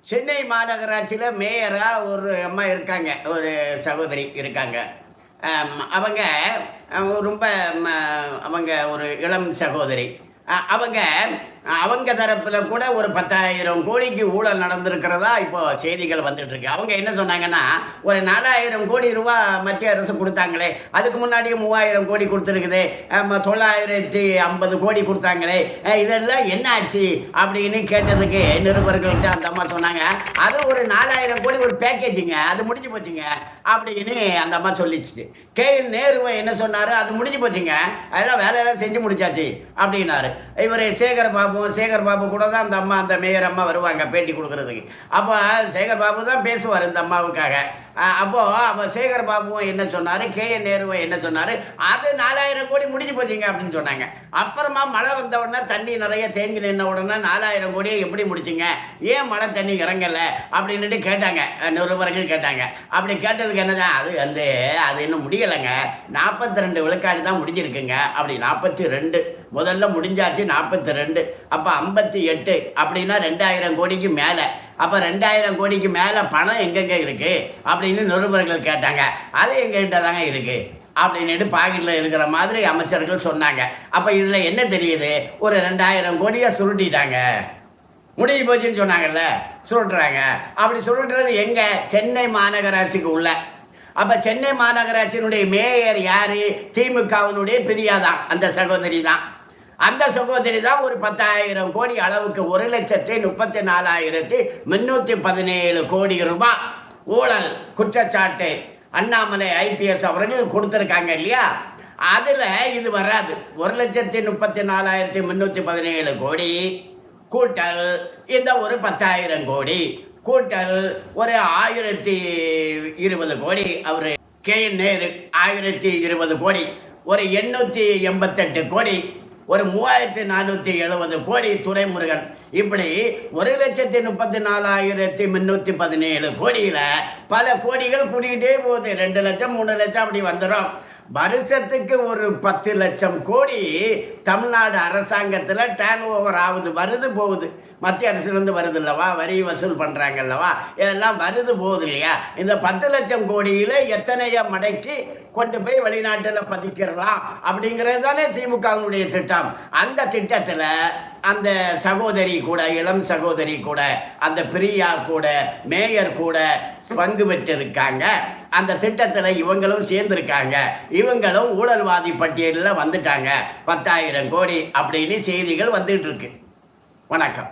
சென்னை மாநகராட்சியில் மேயராக ஒரு அம்மா இருக்காங்க, ஒரு சகோதரி இருக்காங்க. அவங்க ரொம்ப அவங்க ஒரு இளம் சகோதரி. அவங்க அவங்க தரப்பில் கூட ஒரு 10,000 கோடிக்கு ஊழல் நடந்திருக்கிறதா இப்போ செய்திகள் வந்துட்டுருக்கு. அவங்க என்ன சொன்னாங்கன்னா, ஒரு 4,000 கோடி ரூபா மத்திய அரசு கொடுத்தாங்களே, அதுக்கு முன்னாடியே 3,000 கோடி கொடுத்துருக்குது, 950 கோடி கொடுத்தாங்களே, இதெல்லாம் என்ன ஆச்சு அப்படின்னு கேட்டதுக்கு நிருபர்கள்ட்ட அந்த அம்மா சொன்னாங்க, அது ஒரு 4,000 கோடி ஒரு பேக்கேஜுங்க, அது முடிஞ்சு போச்சுங்க அப்படின்னு அந்த அம்மா சொல்லிச்சு. KN நேருவை என்ன சொன்னார், அது முடிஞ்சு போச்சுங்க, அதெல்லாம் வேலையெல்லாம் செஞ்சு முடிச்சாச்சு அப்படின்னாரு. இவர் சேகர் பாபு கூட தான் அந்த அம்மா, அந்த மேயர் அம்மா வருவாங்க பேட்டி கொடுக்கறதுக்கு. அப்போ சேகர் பாபு தான் பேசுவார் இந்த அம்மாவுக்காக. அப்போது சேகர் பாபுவும் என்ன சொன்னார், KN நேருவும் என்ன சொன்னார், அது 4,000 கோடி முடிஞ்சு போச்சுங்க அப்படின்னு சொன்னாங்க. அப்புறமா மழை வந்த உடனே தண்ணி நிறைய தேங்கி நின்ன உடனே 4,000 கோடியை எப்படி முடிச்சிங்க, ஏன் மழை தண்ணி இறங்கலை அப்படின்ட்டு கேட்டாங்க, நிருபர்கள் கேட்டாங்க. அப்படி கேட்டதுக்கு என்னதான், அது இன்னும் முடியலைங்க, 42 விழுக்காடு தான் முடிஞ்சிருக்குங்க. அப்படி 42 முதல்ல முடிஞ்சாச்சு, 42 அப்போ 58 அப்படின்னா 2,000 கோடிக்கு மேலே. அப்போ 2,000 கோடிக்கு மேலே பணம் எங்கெங்கே இருக்குது அப்படின்னு நிருபர்கள் கேட்டாங்க. அது எங்ககிட்ட தாங்க இருக்குது அப்படின்ட்டு பாக்கெட்டில் இருக்கிற மாதிரி அமைச்சர்கள் சொன்னாங்க. அப்போ இதில் என்ன தெரியுது, ஒரு 2,000 கோடியை சுருட்டிட்டாங்க, முடிஞ்சு போச்சுன்னு சொன்னாங்கல்ல, சுருட்டுறாங்க. அப்படி சுருட்டுறது எங்கே, சென்னை மாநகராட்சிக்கு உள்ள. அப்போ சென்னை மாநகராட்சியினுடைய மேயர் யார், திமுகவினுடைய பிரியாதான், அந்த சகோதரி தான். அந்த சகோதரி தான் ஒரு 10,000 கோடி அளவுக்கு 1,34,317 கோடி ரூபாய் ஊழல் குற்றச்சாட்டு அண்ணாமலை IPS அவர்கள் கொடுத்துருக்காங்க இல்லையா. அதில் இது வராது. 1,34,317 கோடி கூட்டல் இந்த ஒரு 10,000 கோடி கூட்டல் ஒரு 1,020 கோடி, அவர் KN நேரு 1,020 கோடி, ஒரு 888 கோடி, ஒரு 3,470 கோடி துரைமுருகன், இப்படி 1,34,317 கோடியில் பல கோடிகள் கூடிக்கிட்டே போகுது. 2 லட்சம் 3 லட்சம் அப்படி வந்துடும். வருஷத்துக்கு ஒரு 10 லட்சம் கோடி தமிழ்நாடு அரசாங்கத்தில் டேர்ன் ஓவர் ஆகுது, வருது போகுது. மத்திய அரசுலேருந்து வருது இல்லவா, வரி வசூல் பண்ணுறாங்கல்லவா, இதெல்லாம் வருது போகுது இல்லையா. இந்த 10 லட்சம் கோடியில் எத்தனையோ மடக்கி கொண்டு போய் வெளிநாட்டில் பதிக்கிறலாம் அப்படிங்கிறது தானே திமுகவினுடைய திட்டம். அந்த திட்டத்தில் அந்த சகோதரி கூட, இளம் சகோதரி கூட, அந்த பிரியா கூட, மேயர் கூட பங்கு பெற்றிருக்காங்க. அந்த திட்டத்தில் இவங்களும் சேர்ந்திருக்காங்க. இவங்களும் ஊழல்வாதி பட்டியலில் வந்துட்டாங்க. 10,000 கோடி அப்படின்னு செய்திகள் வந்துட்டு இருக்கு. வணக்கம்.